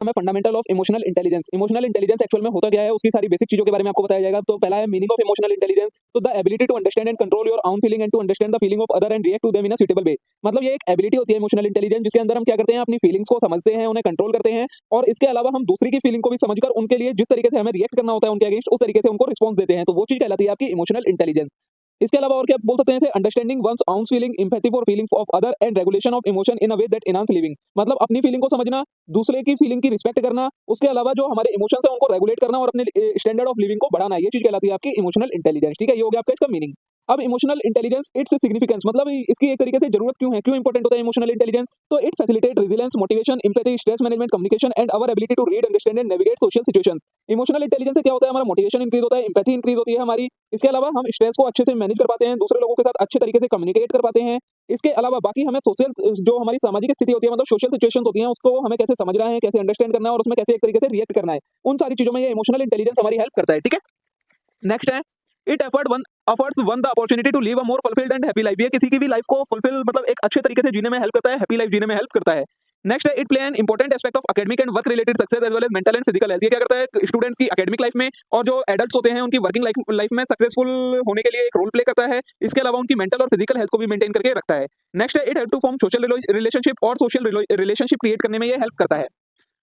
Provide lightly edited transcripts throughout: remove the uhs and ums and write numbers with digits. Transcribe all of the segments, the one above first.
हमें fundamental of emotional intelligence. Emotional intelligence actual में होता क्या है, उसकी सारी बेसिक चीजों के बारे में आपको बताया जाएगा। तो पहला है मीनिंग ऑफ इमोशनल इंटेलिजेंस। तो the ability to understand and control your own feeling and to understand the feeling of other and react to them in a suitable way. मतलब ये एक एबिलिटी होती है इमोशनल इंटेलिजेंस, जिसके अंदर हम क्या करते हैं, अपनी फीलिंग्स को समझते हैं, उन्हें कंट्रोल करते हैं, और इसके अलावा हम दूसरी की फीलिंग को भी समझकर उनके लिए जिस तरीके से हमें रिएक्ट करना होता है उनके अगेंस्ट, उस तरीके से उनको रिस्पॉन्स देते हैं। तो वो चीज कहलाती है आपकी इमोशनल इंटेलिजेंस। इसके अलावा और क्या बोल सकते हैं, understanding one's own feeling, empathy for feeling of other and regulation of emotion in a way that enhance living. मतलब अपनी फीलिंग को समझना, दूसरे की फीलिंग की रिस्पेक्ट करना, उसके अलावा जो हमारे इमोशंस है उनको रेगुलेट करना और अपने स्टैंडर्ड ऑफ लिविंग को बढ़ाना, ये चीज कहलाती है आपकी इमोशनल इंटेलिजेंस। ठीक है, ये हो गया आपका इसका मीनिंग। अब इमोशनल इंटेलिजेंस इट्स सिग्निफिकेंस, मतलब इसकी एक तरीके से जरूरत क्यों है, क्यों इंपॉर्टेंट होता है इमोशनल इंटेलिजेंस। तो it facilitate resilience, motivation, empathy, stress management, communication and our ability to read, understand and navigate social situations. Emotional intelligence से क्या होता है, हमारा मोटिवेशन इंक्रीज होता है, एम्पैथी इंक्रीज होती है हमारी। इसके अलावा हम स्ट्रेस को अच्छे से मैनेज कर पाते हैं, दूसरे लोगों के साथ अच्छे तरीके से कम्युनिकेट कर पाते हैं। इसके अलावा बाकी हमें सोशल, जो हमारी सामाजिक स्थिति होती है, मतलब सोशल सिचुएशंस होती हैं, उसको हमें कैसे समझना है, कैसे अंडरस्टैंड करना है और उसमें कैसे एक तरीके से रिएक्ट करना है, उन सारी चीजों में ये इमोशनल इंटेलिजेंस हमारी हेल्प करता है। ठीक है, नेक्स्ट है it affords one the opportunity to live a more fulfilled and happy life. ये किसी की भी लाइफ को फुलफिल, मतलब एक अच्छे तरीके से जीने में हेल्प करता है, हैप्पी लाइफ जीने में हेल्प करता है। नेक्स्ट है it play an important aspect of academic and work related success as well as mental and physical health. ये क्या करता है स्टूडेंट्स की एकेडमिक लाइफ में और जो एडल्ट्स होते हैं उनकी वर्किंग लाइफ में सक्सेसफुल होने के लिए एक रोल प्ले करता है। इसके अलावा उनकी मेंटल और फिजिकल हेल्थ को भी मेंटेन करके रखता है। नेक्स्ट है it help to form social relationship, और सोशल रिलेशनशिप क्रिएट करने में ये हेल्प करता है।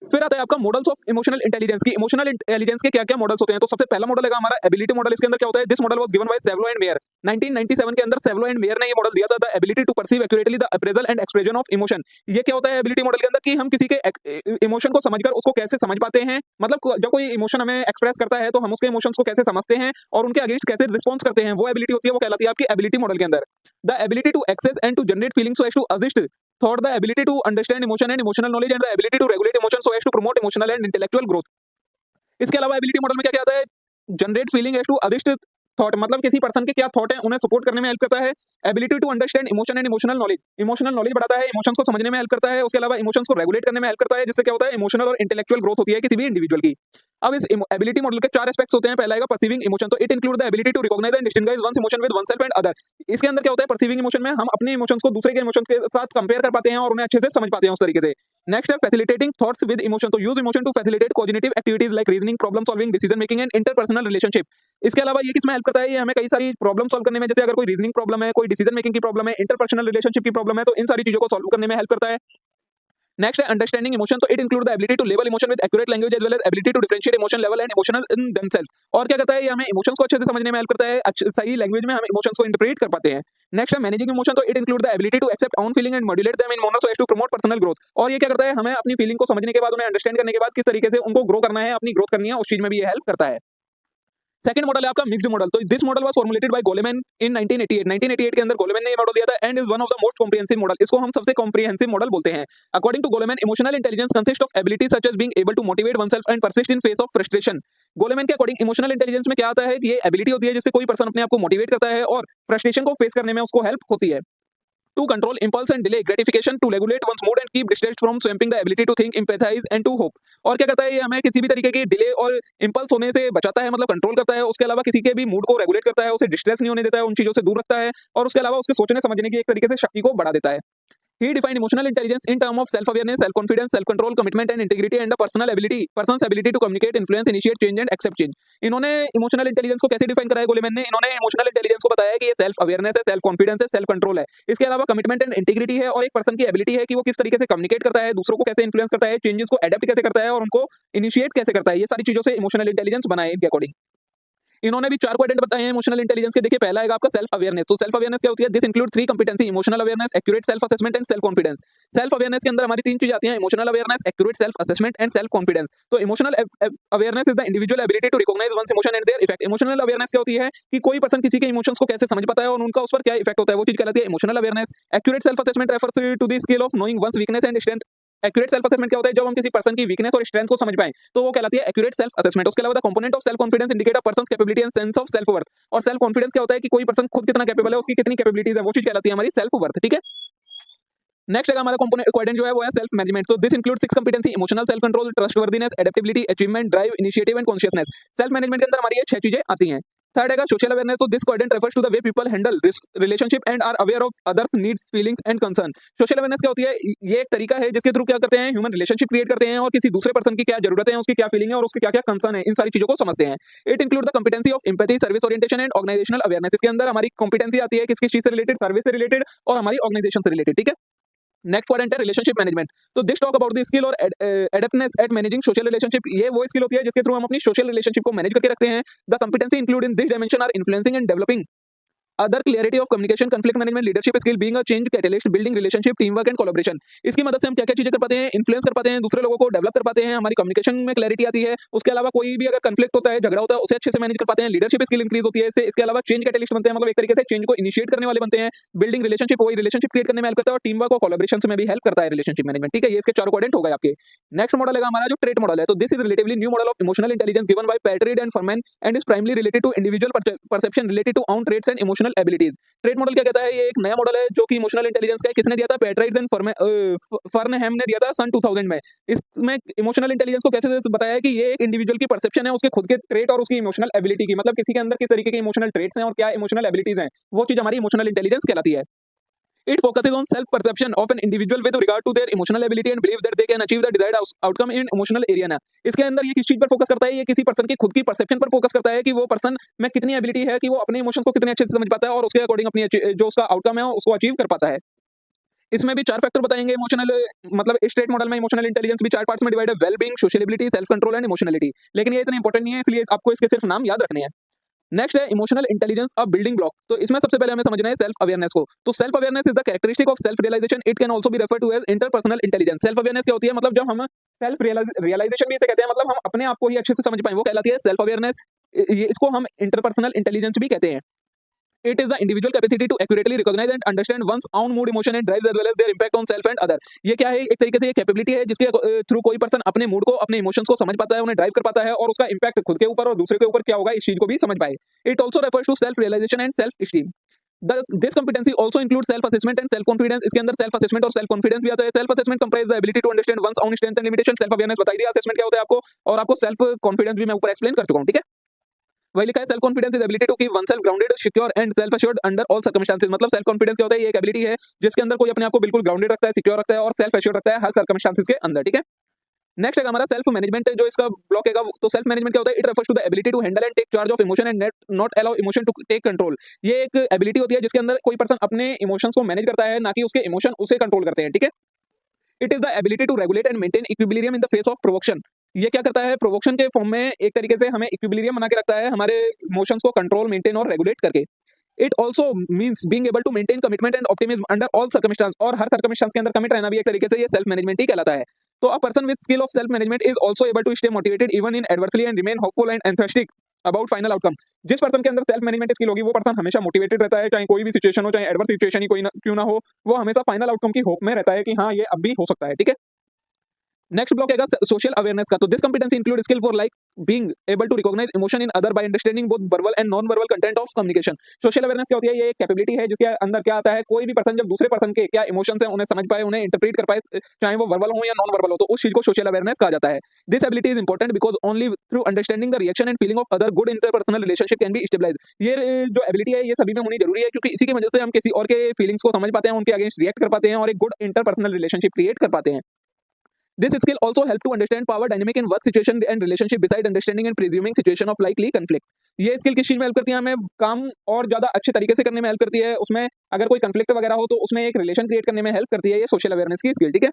फिर आता है आपका मॉडल्स ऑफ इमोशनल इंटेलिजेंस की। इमोशनल इंटेलिजेंस के क्या-क्या मॉडल्स होते हैं। तो सबसे पहला मॉडल है हमारा एबिलिटी मॉडल। इसके अंदर क्या होता है, this model was given by Salovey and Mayer 1997 के अंदर। सेवलो एंड मेयर ने ये मॉडल दिया था, the ability to perceive accurately the appraisal and expression of emotion. ये क्या होता है एबिलिटी मॉडल के अंदर, कि हम किसी के इमोशन को समझकर उसको कैसे समझ पाते हैं, मतलब जब कोई इमोशन हमें एक्सप्रेस करता है तो हम उसके इमोशंस को कैसे समझते हैं और उनके अगेंस्ट कैसे रिस्पॉन्स करते हैं, वो एबिलिटी होती है, वो कहलाती है आपकी एबिलिटी मॉडल के अंदर। The ability to access and to generate feelings so as to assist thought, the ability to understand emotion and emotional knowledge, and the ability to regulate emotion so as to promote emotional and intellectual growth. इसके अलावा ability model में क्या क्या आता है, generate feeling as to assist thought, मतलब किसी person के क्या थॉट है उन्हें सपोर्ट करने में हेल्प करता है। Ability to understand emotion and emotional knowledge, emotional knowledge बढ़ाता है, इमोशंस को समझने में हेल्प करता है। उसके अलावा इमोशंस को रेगुलेट करने में हेल्प करता है, जिससे क्या होता है इमोशनल और इंटेलेक्चुअल ग्रोथ होती है किसी भी इंडिविजुअल की। अब इस एबिलिटी मॉडल के चार एस्पेक्ट्स होते हैं। पहला है परसीविंग इमोशन। तो it include the ability to recognise and distinguish one's emotion with oneself and other. इसके अंदर क्या होता है, परसीविंग इमोशन में हम अपने इमोशंस को दूसरे के इमोशंस के साथ कंपेयर कर पाते हैं और उन्हें अच्छे से समझ पाते हैं उस तरीके से। नेक्स्ट है फैसिलिटेटिंग थॉट्स विद इमोशन। तो use emotion to facilitate cognitive activities like reasoning, problem solving, decision making and interpersonal relationship. इसके अलावा ये किसमें हेल्प करता है, ये हमें कई सारी प्रॉब्लम सॉल्व करने में, जैसे अगर कोई रीजनिंग प्रॉब्लम है, कोई डिसीजन मेकिंग की प्रॉब्लम है, इंटरपर्सनल रिलेशनशिप की प्रॉब्लम है, तो इन सारी चीजों को सॉल्व करने में हेल्प करता है। नेक्स्ट है अंडरस्टैंडिंग इमोशन। तो it include the ability to label emotion with accurate language as well as ability to differentiate emotion level and emotional in themself. और क्या करता है, ये हमें इमोशंस को अच्छे से समझने में हेल्प करता है, सही लैंग्वेज में हम इमोशंस को इंटरप्रेट कर पाते हैं। नेक्स्ट है मैनेजिंग इमोशन। तो it include the ability to accept on feeling and modulate them in मोनोस so as to promote personal growth. और ये क्या करता है, हमें अपनी फीलिंग को समझने के बाद, उन्हें अंडरस्टैंड करने के बाद किस तरीके से उनको ग्रो करना है, अपनी ग्रोथ करनी है, उस चीज में भी ये हेल्प करता है। सेकंड मॉडल है आपका मिक्स्ड मॉडल। तो this model was formulated by Goleman in 1988 के अंदर गोलेमैन ने ये मॉडल दिया था and is one of the most comprehensive model. इसको हम सबसे कॉम्प्रिहेंसिव मॉडल बोलते हैं। According to Goleman, emotional intelligence consist of abilities such as being able to motivate oneself and persist in face of frustration. Goleman के according emotional intelligence में क्या आता है कि ये एबिलिटी होती है जिससे कोई पर्सन अपने आप को मोटिवेट करता है और फ्रस्ट्रेशन को फेस करने में उसको हेल्प होती है। To control impulse and delay gratification, to regulate one's mood and keep distressed from swamping the ability to think, empathize and to hope। और क्या करता है, ये हमें किसी भी तरीके की डिले और इंपल्स होने से बचाता है, मतलब कंट्रोल करता है। उसके अलावा किसी के भी मूड को रेगुलेट करता है, उसे डिस्ट्रेस नहीं होने देता है, उन चीजों से दूर रखता है, और उसके अलावा उसके सोचने समझने की एक तरीके से शक्ति को बढ़ा देता है। He defined emotional intelligence in terms of self-awareness, self-confidence, self-control, commitment and integrity and the person's ability to communicate, influence, initiate change and accept change। इन्होंने इमोशनल इंटेलिजेंस को कैसे डिफाइन करा है गोलेमैन ने, इन्होंने इमोशनल इंटेलिजेंस को बताया है कि ये सेल्फ अवेयरनेस है, सेल्फ कॉन्फिडेंस है, सेल्फ कंट्रोल है। इसके अलावा कमिटमेंट एंड इंटीग्रिटी है, और एक पर्सन की एबिलिटी है कि वो किस तरीके से कम्युनिकेट करता है, दूसरों को कैसे इन्फ्लुएंस करता है, चेंजेस को एडेप्ट कैसे करता है और उनको इनिशिएट कैसे करता है। ये सारी चीजों से इमोशनल इंटेलिजेंस बना है इनके अकॉर्डिंग। इन्होंने भी चार क्वाड्रेंट बताए हैं इमोशनल इंटेलिजेंस के। देखिए पहला है आपका सेल्फ अवेयरनेस। तो सेल्फ अवेयरनेस क्या होती है, this include three competency, emotional awareness, accurate self assessment and self confidence. Self awareness के अंदर हमारी तीन चीजें आती हैं, emotional awareness, accurate self assessment and self confidence. तो emotional awareness is the individual ability to recognise one's emotion and their effect. Emotional awareness क्या होती है कि कोई पर्सन किसी के इमोशंस को कैसे समझ पाता है और उनका उस पर क्या इफेक्ट होता है, वो चीज कहलाती है emotional awareness. Accurate self assessment refers to the scale of knowing one's weakness and strength. Accurate self assessment क्या होता है, जब हम किसी पर्सन की वीकनेस और स्ट्रेंथ को समझ पाएं तो वो कहलाती है एक्यूरेट सेल्फ असेसमेंट। उसके अलावा the component of self confidence indicate a persons capability and sense of self worth. और सेल्फ कॉन्फिडेंस क्या होता है कि कोई पर्सन खुद कितना कैपेबल है, उसकी कितनी कैपेबिलिटीज है, वो चीज कहलाती है हमारी सेल्फ वर्थ। ठीक है, नेक्स्ट है हमारा कंपोनेंट क्वाड्रेंट जो है वो है सेल्फ मैनेजमेंट। तो this include six competency, emotional self control, trustworthiness, adaptability, achievement, drive, initiative and consciousness. Self management के अंदर हमारी ये छह चीजें आती हैं। थर्ड है सोशल अवेयरनेस। तो this quadrant refers to the way people handle relationship and are aware of others needs, feelings and concern. Social awareness क्या होती है? ये एक तरीका है जिसके थ्रू क्या करते हैं, ह्यूमन रिलेशनशिप क्रिएट करते हैं और किसी दूसरे पर्सन की क्या जरूरत है, उसकी क्या फीलिंग है और उसके क्या क्या कंसर्न है, इन सारी चीजों को समझते हैं। It include the competency of empathy, service orientation and organisational awareness. इसके अंदर हमारी कॉम्पिटेंसी आती है किस चीज से रिलेटेड, सर्विस से रिलेटेड और हमारी ऑर्गेनाइजेशन से रिलेटेड, ठीक है। नेक्स्ट पॉइंट है रिलेशनशिप मैनेजमेंट। तो this talk about the skill और एडेप्टनेस एट मैनेजिंग सोशल रिलेशनशिप। ये वो स्किल होती है जिसके थ्रू हम अपनी सोशल रिलेशनशिप को मैनेज करके रखते हैं। The competency include in this dimension are influencing and developing other, clarity of communication, conflict management, leadership skill, being a change catalyst, building relationship, team work and collaboration. इसकी मदद से हम क्या क्या चीजें कर पाते हैं, इन्फ्लुएंस कर पाते हैं, दूसरे लोगों को डेवलप कर पाते हैं, हमारी कम्युनिकेशन में क्लैरिटी आती है। उसके अलावा कोई भी अगर कॉन्फ्लिक्ट होता है, झगड़ा होता है, उसे अच्छे से मैनेज कर पाते हैं। लीडरशिप स्किल इंक्रीज होती है इससे। इसके अलावा चेंज कैटलिस्ट बनते हैं, मतलब एक तरीके से चेंज को इनिशिएट करने वाले बनते हैं। बिल्डिंग रिलेशनशिप, वही रिलेशनशिप क्रिएट करने में हेल्प करता है और टीम वर्क और कोलैबोरेशन में भी हेल्प करता है रिलेशनशिप मैनेजमेंट, ठीक है। ये इसके चार क्वाड्रेंट हो गए आपके। नेक्स्ट मॉडल है हमारा जो ट्रेट मॉडल है। तो this is relatively new model of emotional intelligence given by Petrides and Furnham and is primarily related to individual perception related to own traits and emotional abilities. Trait model क्या कहता है? ये एक नया model है जो कि इमोशनल इंटेलिजेंस का है। किसने दिया था? पैट्राइड एंड फर्नहैम ने दिया था सन 2000 में। इसमें इमोशनल इंटेलिजेंस को कैसे बताया है कि ये एक इंडिविजुअल की परसेप्शन है उसके खुद के ट्रेट और उसकी इमोशनल एबिलिटी की, मतलब किसी के अंदर किस तरीके के इमोशनल ट्रेट्स हैं और क्या इमोशनल एबिलिटीज हैं, वो चीज हमारी इमोशनल इंटेलिजेंस कहलाती है। It focuses on self-perception of an individual with regard to their emotional ability and belief that they can achieve the desired outcome in emotional area। इसके अंदर ये किस चीज पर फोकस करता है? ये किसी पर्सन की खुद की परसेप्शन पर फोकस करता है कि वो पर्सन में कितनी एबिलिटी है कि वो अपने इमोशंस को कितने अच्छे से समझ पाता है और उसके अकॉर्डिंग अपनी जो उसका आउटकम है उसको अचीव कर पाता है। इसमें भी चार फैक्टर बताएंगे इमोशनल, मतलब स्टेट मॉडल में इमोशनल इंटेलिजेंस भी चार पार्ट्स में डिवाइड है: well being, sociability, self control and emotionality. लेकिन ये इतना इंपॉर्टेंट नहीं है, इसलिए आपको इसके सिर्फ नाम याद रखने हैं। नेक्स्ट है इमोशनल इंटेलिजेंस अ बिल्डिंग ब्लॉक। तो इसमें सबसे पहले हमें समझना है सेल्फ अवेयरनेस को। तो self awareness is the characteristic of self realisation. It can also be refer to as interpersonal intelligence. Self awareness क्या होती है? मतलब जब हम सेल्फ रियलाइजेशन भी इसे कहते हैं, मतलब हम अपने आप को ही अच्छे से समझ पाए, वो कहलाती है सेल्फ अवेयरनेस। इसको हम इंटरपर्सनल इंटेलिजेंस भी कहते हैं। It is the individual capacity to accurately recognize and understand one's own mood, emotion and drives as well as their impact on self and other। ये क्या है? एक तरीके से ये कैपेबिलिटी है जिसके थ्रू कोई पर्सन अपने मूड को, अपने इमोशंस को समझ पाता है, उन्हें ड्राइव कर पाता है और उसका इंपैक्ट खुद के ऊपर और दूसरे के ऊपर क्या होगा इस चीज को भी समझ पाए। It also refers to self realisation and self esteem. This competency also includes self assessment and self confidence। इसके अंदर सेल्फ असेसमेंट और सेल्फ कॉन्फिडेंस भी आता है। Self assessment comprise the ability to understand one's own strength and limitation. Self awareness बताई दिया, assessment क्या होता है आपको, और आपको सेल्फ कॉन्फिडेंस भी मैं ऊपर एक्सप्लेन कर चुका हूं, ठीक है। वही लिखा है self confidence is ability to keep oneself grounded, secure and self assured under all circumstances. मतलब सेल्फ कॉन्फिडेंस क्या होता है? ये एक एबिलिटी है जिसके अंदर कोई अपने आप को बिल्कुल ग्राउंडेड रखता है, सिक्योर रखता है और सेल्फ एश्योर्ड रखता है हर सर्कमस्टेंसेस के अंदर, ठीक है। नेक्स्ट है हमारा सेल्फ मैनेजमेंट, जो इसका ब्लॉक है। तो सेल्फ मैनेजमेंट क्या होता है? It refers to the ability to handle and take charge of emotion and not allow emotion to take control. ये एक एबिलिटी होती है जिसके अंदर कोई पर्सन अपने इमोशंस को मैनेज करता है, ना कि उसके इमोशन उसे कंट्रोल करते हैं, ठीक है। It is the ability to regulate and maintain equilibrium in the face of provocation. ये क्या करता है? प्रोवोक्शन के फॉर्म में एक तरीके से हमें इक्विलिब्रियम बना के रखता है, हमारे इमोशंस को कंट्रोल, मेंटेन और रेगुलेट करके। It also means being able to maintain commitment and optimism under all circumstance. और हर सर्कमस्टांस के अंदर कमिट रहना भी एक तरीके से ये सेल्फ मैनेजमेंट ही कहलाता है। तो a person with skill of self management is also able to stay motivated even in adversely and remain hopeful and enthusiastic about final outcome. जिस पर्सन के अंदर सेल्फ मैनेजमेंट स्किल होगी वो पर्सन हमेशा motivated रहता है, चाहे कोई भी सिचुएशन हो, चाहे एडवर्स सिचुएशन ही कोई क्यों ना हो, वो हमेशा फाइनल आउटकम की होप में रहता है कि हाँ ये अब भी हो सकता है, ठीक है। नेक्स्ट ब्लॉक है सोशल अवेयरनेस का। तो this competency include skill for like being able to recognise emotion in other by understanding both verbal and non verbal content of communication. Social awareness क्या होती है? ये एक कैपेबिलिटी है जिसके अंदर क्या आता है, कोई भी पर्सन जब दूसरे पर्सन के क्या इमोशंस हैं उन्हें समझ पाए, उन्हें इंटरप्रेट कर पाए, चाहे वो वर्बल हो या नॉन वर्बल हो, तो उस चीज को सोशल अवेयरनेस कहा जाता है। This ability is important because only through understanding the reaction and feeling of other good interpersonal relationship can be stabilise. ये जो एबिलिटी है ये सभी में होनी जरूरी है, क्योंकि इसी की वजह से हम किसी और के फीलिंग्स को समझ पाते हैं, उनके अगेंस्ट रिएक्ट कर पाते हैं और एक गुड इंटरपर्सनल रिलेशनशिप क्रिएट कर पाते हैं। This skill also help to understand power dynamic in work situation and relationship beside understanding and presuming situation of likely conflict। ये स्किल किस चीज में हेल्प करती है? हमें काम और ज्यादा अच्छे तरीके से करने में हेल्प करती है। उसमें अगर कोई कंफ्लिक्ट वगैरह हो तो उसमें एक रिलेशन क्रिएट करने में हेल्प करती है ये सोशल अवेयरनेस की स्किल, ठीक है।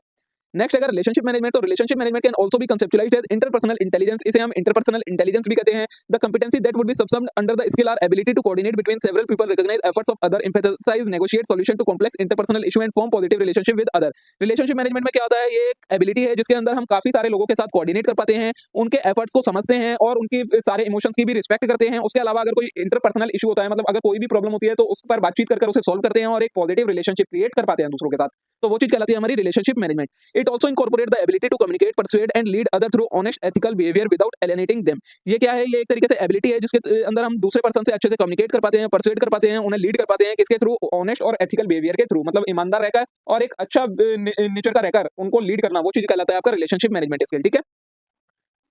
नेक्स्ट अगर रिलेशनशिप मैनेजमेंट, तो relationship management can also be conceptualised as interpersonal intelligence. इसे हम इंटरपर्सनल इंटेलिजेंस भी कहते हैं। The competency that would be subsumed under the skill or ability to coordinate between several people, recognise efforts of other, empathise, negotiate solution to complex interpersonal issue and form positive relationship with other. Relationship management में क्या होता है? ये एक ability है जिसके अंदर हम काफी सारे लोगों के साथ कोऑर्डिनेट कर पाते हैं, उनके एफर्ट्स को समझते हैं और उनकी सारे इमोशंस की भी रिस्पेक्ट करते हैं। उसके अलावा अगर कोई इंटरपर्सनल इशू होता है, मतलब अगर कोई भी प्रॉब्लम होती है, तो उस पर बातचीत कर उसे सॉल्व करते हैं और एक पॉजिटिव रिलेशनशिप क्रिएट कर पाते हैं दूसरों के साथ, तो वो चीज कहलाती है हमारी relationship management. It also incorporate the ability to communicate, persuade and lead other through honest ethical behaviour without alienating them. ये क्या है? ये एक तरीके से एबिलिटी है जिसके अंदर हम दूसरे पर्सन से अच्छे से कम्युनिकेट कर पाते हैं, परसुएड कर पाते हैं, उन्हें लीड कर पाते हैं, किसके थ्रू? ऑनेस्ट और एथिकल बिहेवियर के थ्रू, मतलब ईमानदार रहकर और एक अच्छा नेचर का रहकर उनको लीड करना, वो चीज कहलाता है आपका रिलेशनशिप मैनेजमेंट स्किल, ठीक है।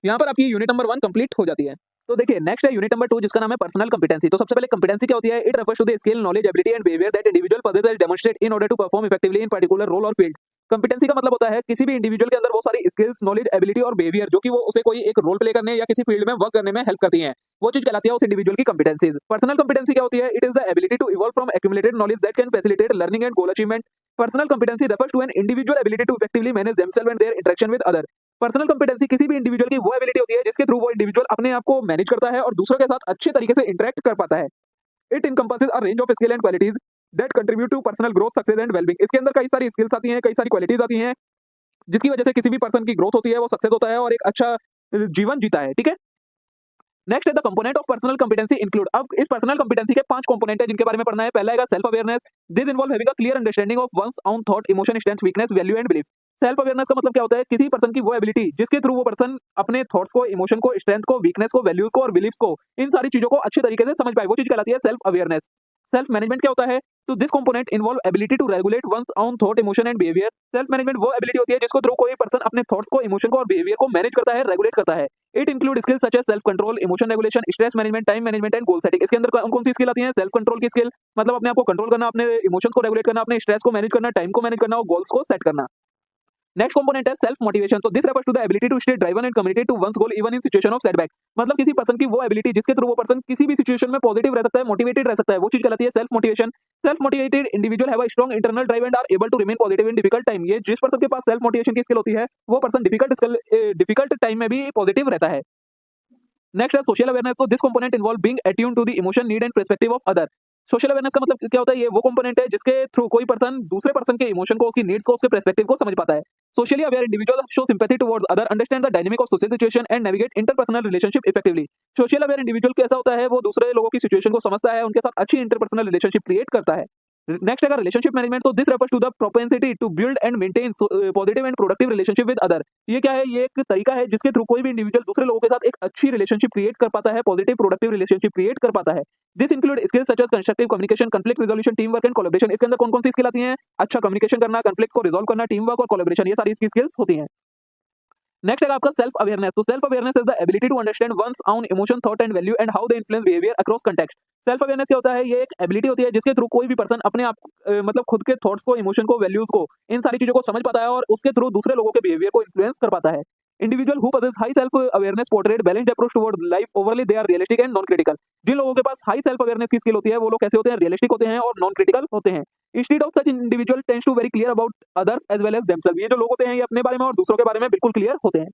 यहाँ पर आपकी यूनिट नंबर 1 कंप्लीट हो जाती है। तो देखिए नेक्स्ट है यूनिट नंबर 2 जिसका नाम है पर्सनल कंपिटेंसी। तो सबसे पहले कंपिटेंसी क्या होती है? It refers to the skill, knowledge, ability and behaviour that individual possesses and demonstrate in order to perform effectively in particular role or field। Competency का मतलब होता है किसी भी इंडिविजुअल के अंदर वो सारी स्किल्स, नॉलेज, एबिलिटी और बिहेवियर जो कि वो उसे कोई एक रोल प्ले करने या किसी फील्ड में वर्क करने में हेल्प करती हैं, वो चीज कहलाती है उस इंडिविजुअल की कंपिटेंसीज। पर्सनल कंपिटेंसी क्या होती है? It is the ability to evolve from accumulated knowledge that can facilitate learning and goal achievement. Personal competency refers to an individual ability to effectively manage themselves and their interaction with other। Personal competency किसी भी individual की वो ability होती है जिसके through वो individual अपने आप को मैनेज करता है और दूसरों के साथ अच्छे तरीके से इंटरेक्ट कर पाता है। It encompasses a range of skill and qualities that contribute to personal growth, success and wellbeing. इसके अंदर कई सारी स्किल्स आती हैं, कई सारी क्वालिटीज आती हैं जिसकी वजह से किसी भी पर्सन की ग्रोथ होती है, वो सक्सेस होता है और एक अच्छा जीवन जीता है। ठीक है, नेक्स्ट है the component of personal competency include. अब इस पर्सनल कंपिटेंसी के 5 कंपोनेंट है जिनके बारे में पढ़ना है। पहला है self awareness. This involve having a clear understanding of once own thought, emotion, strength, weakness, value and belief. Self awareness का मतलब क्या होता है? किसी पर्सन की वो एबिलिटी जिसके थ्रू वो पर्सन अपने थॉट्स को, इमोशन को, स्ट्रेंथ को, वीकनेस को, वैल्यूज को और बिलीफ्स को, इन सारी चीजों को अच्छे तरीके से समझ पाए, वो चीज कहलाती है सेल्फ अवेयरनेस। सेल्फ मैनेजमेंट क्या होता है? तो this component involve ability to regulate one's own thought, emotion and behaviour. Self management वो एबिलिटी होती है जिसको थ्रू कोई पर्सन अपने थॉट्स को, इमोशन को और बिहेवियर को मैनेज करता है, रेगुलेट करता है। It include skills such as self control, emotion regulation, stress management, time management and goal setting. इसके अंदर कौन कौन सी स्किल आती है? सेल्फ कंट्रोल की स्किल, मतलब अपने आप को कंट्रोल करना, अपने इमोशंस को रेगुलेट करना, अपने स्ट्रेस को मैनेज करना, टाइम को मैनेज करना और गोल्स को सेट करना। नेक्स्ट कंपोनेंट है सेल्फ मोटिवेशन। तो this refers to the ability to stay driven and committed to one's goal even in situation of setback. मतलब किसी पर्सन की वो एबिलिटी जिसके थ्रू वो पर्सन किसी भी सिचुएशन में पॉजिटिव रह सकता है, मोटिवेटेड रह सकता है, वो चीज कहलाती है self motivation. Self motivated individual have a strong internal drive and are able to remain positive in difficult time. ये जिस पर्सन के पास सेल्फ मोटिवेशन की स्किल होती है, वो पर्सन डिफिकल्ट टाइम में भी पॉजिटिव रहता है। नेक्स्ट है सोशल अवेयरनेस। तो this component involve being attune to the emotion, need and perspective of other. Social awareness का मतलब क्या होता है? ये वो कंपोनेंट है जिसके थ्रू कोई पर्सन दूसरे पर्सन के इमोशन को, उसकी नीड्स को, उसके पर्सपेक्टिव को समझ पाता है। Socially aware individual show sympathy towards other, understand the dynamic of social situation and navigate interpersonal relationship effectively. Social aware individual कैसा होता है? वो दूसरे लोगों की सिचुएशन को समझता है, उनके साथ अच्छी इंटरपर्सनल रिलेशनशिप क्रिएट करता है। नेक्स्ट है रिलेशनशिप मैनेजमेंट। तो this refers to the propensity to build and maintain positive and productive relationship with other. ये क्या है? ये एक तरीका है जिसके थ्रू कोई भी इंडिविजुअल दूसरे लोगों के साथ एक अच्छी रिलेशनशिप क्रिएट कर पाता है, पॉजिटिव प्रोडक्टिव रिलेशनशिप क्रिएट कर पाता है। This include skills such as constructive communication, conflict resolution, team work and collaboration. इसके अंदर कौन कौन सी स्किल आती हैं? अच्छा कम्युनिकेशन करना, कॉन्फ्लिक्ट को रिजॉल्व करना, टीम वर्क और कोलैबोरेशन, ये सारी इसकी स्किल्स होती हैं। नेक्स्ट है आपका सेल्फ अवेयरनेस। तो self awareness is the ability to understand one's own emotion, thought and value and how they influence behaviour across context. Self awareness क्या होता है? ये एक एबिलिटी होती है जिसके थ्रू कोई भी पर्सन अपने आप मतलब खुद के थॉट्स को, इमोशन को, वैल्यूज को, इन सारी चीजों को समझ पाता है और उसके थ्रू दूसरे लोगों के बिहेवियर को इन्फ्लुएंस कर पाता है। Individual who possess high self awareness portrait balanced approach toward life, overly they are realistic and non critical. जिन लोगों के पास हाई सेल्फ अवेयरनेस की स्किल होती है, वो लोग कैसे होते हैं? रियलिस्टिक होते हैं और नॉन क्रिटिकल होते हैं। Instead of such individual tends to very clear about others as well as themself. ये जो लोग होते हैं, ये अपने बारे में और दूसरों के बारे में बिल्कुल क्लियर होते हैं।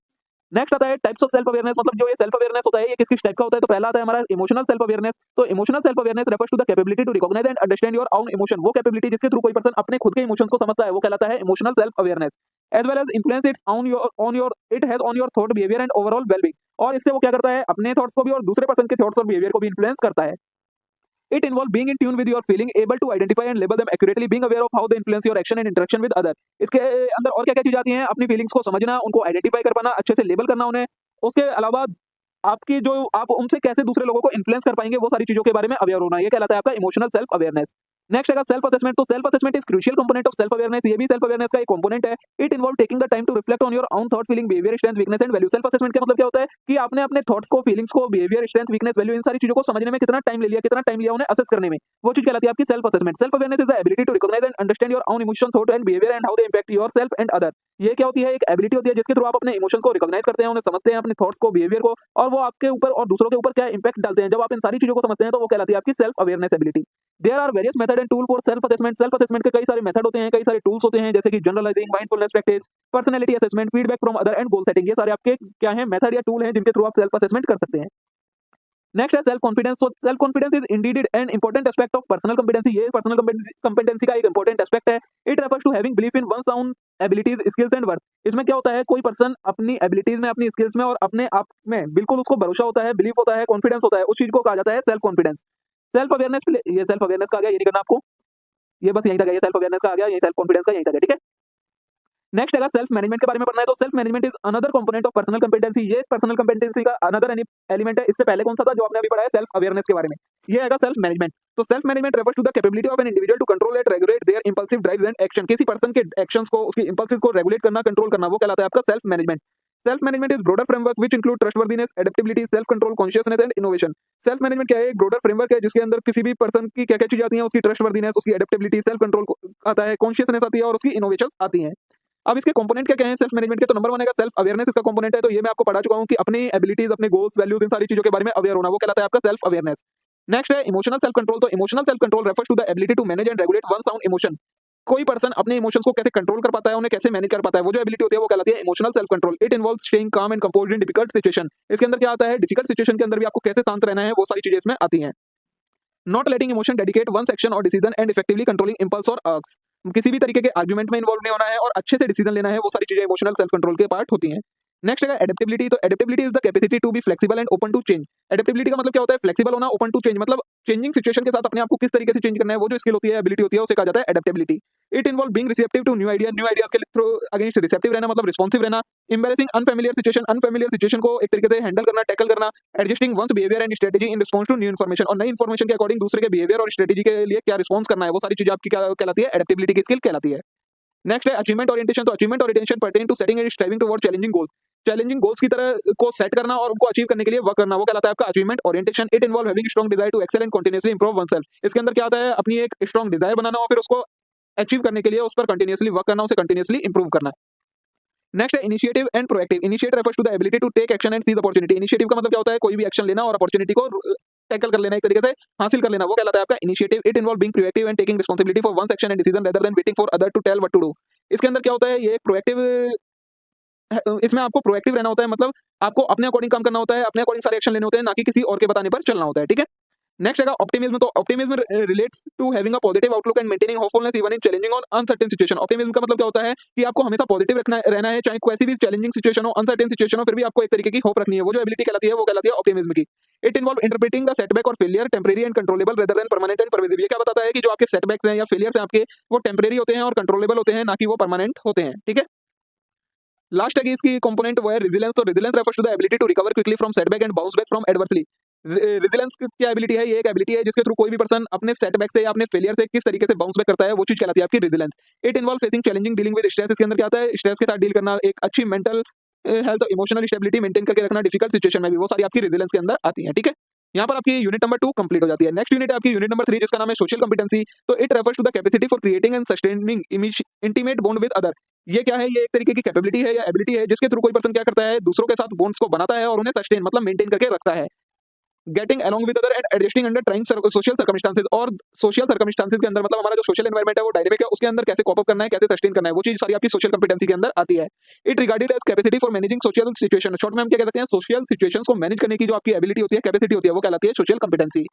नेक्स्ट आता है टाइप्स ऑफ सेल्फ अवेयरनेस। मतलब जो ये सेल्फ अवेयरनेस होता है, ये किस किस टाइप का होता है? तो पहला आता है हमारा इमोशनल सेल्फ अवेयरनेस। तो emotional self awareness refers to the capability to recognise and understand your own emotion. वो कैपेबिलिटी जिसके थ्रू कोई पर्सन अपने खुद के इमोशंस को समझता है, वो कहलाता है emotional self awareness. As well as influence its on your it has on your thought, behaviour and overall wellbeing. और इससे वो क्या करता है? अपने थॉट्स को भी और दूसरे पर्सन के थॉट्स और बिहेवियर को भी इन्फ्लुएंस करता है। It involves being in tune with your feeling, able to identify and label them accurately, being aware of how they influence your action and interaction with other। इसके अंदर और क्या-क्या चीज़ आती हैं? अपनी फीलिंग्स को समझना, उनको आइडेंटिफाई कर पाना, अच्छे से लेबल करना उन्हें। उसके अलावा आपकी जो आप उनसे कैसे दूसरे लोगों को इन्फ्लुएंस कर पाएंगे, वो सारी चीज़ों के बारे में अवेयर होना, ये कहलाता है आपका इमोशनल सेल्फ अवेयरनेस। नेक्स्ट है सेल्फ असेसमेंट। तो self assessment is crucial component of self awareness. ये भी सेल्फ अवेयरनेस का एक कंपोनेंट है। It involve taking the time to reflect on your own thought, feeling, behaviour, strength, weakness and value. Self assessment का मतलब क्या होता है? कि आपने अपने थॉट्स को, फीलिंग्स को, बिहेवियर, स्ट्रेंथ, वीकनेस, वैल्यू, इन सारी चीज़ों को समझने में कितना टाइम ले लिया, कितना टाइम लिया उन्हें असेस करने में, वो चीज़ कहलाती है आपकी self assessment. Self awareness is the ability to recognise and understand your own emotion, thought and behaviour and how they impact yourself and other. ये क्या होती है? एक एबिलिटी होती है जिसके थ्रू आप अपने इमोशंस को रिकॉग्नाइज करते हैं, उन्हें समझते हैं, अपने थॉट्स को, बिहेवियर को, और वो आपके ऊपर और दूसरों के ऊपर क्या इंपैक्ट डालते हैं। जब आप इन सारी चीज़ों को समझते हैं, तो वो कहलाती है आपकी self awareness ability. There are various method and tool for self assessment. Self assessment के कई सारे मेथड होते हैं, कई सारे टूल्स होते हैं, जैसे कि generalising, mindfulness practice, personality assessment, feedback from other and goal setting. ये सारे आपके क्या हैं? मेथड या टूल हैं जिनके थ्रू आप सेल्फ असेसमेंट कर सकते हैं। नेक्स्ट है सेल्फ कॉन्फिडेंस। तो self confidence is indeed an important aspect of personal competency. ये पर्सनल कंपिटेंसी का एक इंपॉर्टेंट एस्पेक्ट है। It refers to having belief in one's own abilities, skills and worth. इसमें क्या होता है? कोई पर्सन अपनी एबिलिटीज में, अपनी स्किल्स में और अपने आप में बिल्कुल उसको भरोसा होता है, बिलीफ होता है, कॉन्फिडेंस होता है। उस चीज को कहा जाता है सेल्फ कॉन्फिडेंस। सेल्फ अवेयरनेस, ये सेल्फ अवेयरनेस का आ गया, ये नहीं करना आपको, ये बस यहीं तक है। ये सेल्फ अवेयरनेस का आ गया, ये सेल्फ कॉन्फिडेंस का यहीं तक है। ठीक है, नेक्स्ट अगर सेल्फ मैनेजमेंट के बारे में पढ़ना है, तो self management is another component of personal competency. ये पर्सनल कंपिटेंसी का अनदर एलिमेंट है। इससे पहले कौन सा था जो आपने अभी पढ़ा है? सेल्फ अवेयरनेस के बारे में। ये आएगा सेल्फ मैनेजमेंट। तो self management refers to the capability of an individual to control and regulate their impulsive drives and action. किसी पर्सन के एक्शंस को, उसकी इंपल्सिस को रेगुलेट करना, कंट्रोल करना, वो कहलाता है आपका self management. Self management is broader framework which include trustworthiness, adaptability, self control, consciousness and innovation. Self management क्या है? एक ब्रॉडर फ्रेमवर्क है जिसके अंदर किसी भी पर्सन की क्या क्या चीजें आती हैं, उसकी ट्रस्टवर्दीनेस, उसकी एडेप्टेबिलिटी, सेल्फ कंट्रोल आता है, कॉन्शियसनेस आती है और उसकी इनोवेशंस आती हैं। अब इसके कंपोनेंट क्या क्या हैं सेल्फ मैनेजमेंट के? तो नंबर 1 है सेल्फ अवेयरनेस, इसका कंपोनेंट है। तो ये मैं आपको पढ़ा चुका हूं कि अपनी एबिलिटीज, अपने गोल्स, वैल्यूज, इन सारी चीजों के बारे में अवेयर होना, वो कहलाता है आपका सेल्फ अवेयरनेस। नेक्स्ट है इमोशनल सेल्फ कंट्रोल। तो emotional self control refers to the ability to manage and regulate one's साउंड इमोशन। कोई पर्सन अपने इमोशंस को कैसे कंट्रोल कर पाता है, उन्हें कैसे मैनेज कर पाता है, वो जो एबिलिटी होती है वो कहलाती है emotional self control. It involves staying calm and composed in difficult situation. इसके अंदर क्या आता है? डिफिकल्ट सिचुएशन के अंदर भी आपको कैसे शांत रहना है, वो सारी चीजें इसमें आती हैं। Not letting emotion dedicate one action और decision and effectively controlling impulse और अर्क्स। किसी भी तरीके के आर्गुमेंट में इन्वॉल्व नहीं होना है और अच्छे से डिसीजन लेना है, वो सारी चीजें इमोशनल सेल्फ कंट्रोल के पार्ट होती हैं। नेक्स्ट है एडेप्टेबिलिटी। तो adaptability is the capacity to be flexible and open to change. Adaptability का मतलब क्या होता है? फ्लेक्सिबल होना, ओपन टू चेंज, मतलब चेंजिंग सिचुएशन के साथ अपने आप को किस तरीके से चेंज करना है, वो जो स्किल होती है, एबिलिटी होती है, उसे कहा जाता है adaptability. It involve being receptive to new ideas के थ्रू अगेंस्ट रिसेप्टिव रहना, मतलब रिस्पॉन्सिव रहना। एम्बैरेसिंग अनफेमिलियर सिचुएशन को एक तरीके से हैंडल करना, टैकल करना। Adjusting one's behaviour and strategy in response to new information, और नई इन्फॉर्मेशन के अकॉर्डिंग दूसरे के बिहेवियर और स्ट्रेटजी के लिए क्या रिस्पॉन्स करना है, वो सारी चीजें आपकी क्या कहलाती है? एडेप्टेबिलिटी की स्किल कहलाती है। नेक्स्ट है अचीवमेंट ओरिएंटेशन। तो achievement orientation pertain to setting and striving toward challenging goals. Challenging goals की तरह को सेट करना और उनको अचीव करने के लिए वर्क करना, वो कहलाता है आपका achievement orientation. It involve having strong desire to excel and continuously improve oneself. इसके अंदर क्या आता है? अपनी एक स्ट्रांग डिजायर बनाना और फिर उसको अचीव करने के लिए उस पर कंटीन्यूअसली वर्क करना, उसे कंटीन्यूअसली इंप्रूव करना। नेक्स्ट है initiative and proactive. Initiate refers to the ability to take action and seize opportunity. Initiative का मतलब क्या होता है? कोई भी एक्शन लेना और अपॉर्चुनिटी को टैकल कर लेना, एक तरीके से हासिल कर लेना, वो कहलाता है आपका initiative. It involve being proactive and taking responsibility for one's action and decision rather than waiting for other to tell what to do. इसके अंदर क्या होता है? ये एक प्रोएक्टिव, इसमें आपको प्रोएक्टिव रहना होता है, मतलब आपको अपने अकॉर्डिंग काम करना होता है, अपने अकॉर्डिंग सारे एक्शन लेने होते हैं, ना कि किसी और के बताने पर चलना होता है, ठीक है। नेक्स्ट है ऑप्टिमिज्म। तो optimism relates to having a positive outlook and maintaining hopefulness even in challenging और अनसर्टेन सिचुएशन। ऑप्टिमिज्म का मतलब क्या होता है? कि आपको हमेशा पॉजिटिव रहना है, चाहे कोई भी चैलेंजिंग सिचुएशन हो, अनसर्टेन सिचुएशन हो, फिर भी आपको एक तरीके की होप रखनी है। वो जो एबिलिटी कहलाती है वो कहलाती है ऑप्टिमिज्म की। It involve interpreting the setback और failure temporary and controllable rather than permanent and pervasive. ये क्या बताता है? कि जो आपके सेटबैक्स हैं या फेलियर्स हैं आपके, वो टेम्परेरी होते हैं और कंट्रोलेबल होते हैं, ना कि वो परमानेंट होते हैं, ठीक है। लास्ट है कि इसकी कंपोनेंट वो है रेजिलियंस। तो resilience refers to the ability to recover quickly from setback and bounce back from adversely. Resilience क्या एबिलिटी है? ये एक एबिलिटी है जिसके थ्रू कोई भी पर्सन अपने सेटबैक से या अपने फेलियर से किस तरीके से बाउंस बैक करता है, वो चीज कहलाती है आपकी resilience. It involve facing challenging dealing with stress. इसके अंदर क्या आता है? स्ट्रेस के साथ डील करना, एक अच्छी mental health, emotional stability maintain करके रखना डिफिकल्ट सिचुएशन में भी, वो सारी आपकी रेजिलियंस के अंदर आती है, ठीक है। यहाँ पर आपकी यूनिट नंबर 2 कंप्लीट हो जाती है। नेक्स्ट यूनिट है आपकी यूनिट नंबर 3 जिसका नाम है सोशल कॉम्पिटेंसी। तो it refers to the capacity for creating and sustaining intimate bond with other. ये क्या है? ये एक तरीके की कैपेबिलिटी है या एबिलिटी है जिसके थ्रू कोई पर्सन क्या करता है? दूसरों के साथ बॉन्ड्स को बनाता है और उन्हें सस्टेन मतलब मेंटेन करके रखता है। Getting along with other and adjusting under trying social circumstances. और सोशल सर्कमस्टांसेस के अंदर मतलब हमारा जो सोशल एनवायरनमेंट है वो डायनेमिक है, उसके अंदर कैसे कॉप अप करना है, कैसे सस्टेन करना है, वो चीज सारी आपकी सोशल कॉम्पिटेंसी के अंदर आती है। It regarded as capacity for managing social situation. Short में हम क्या कह सकते हैं? सोशल सिचुएशंस को मैनेज करने की जो आपकी एबिलिटी होती है, कैपेसिटी होती है, वो कहलाती है social competency.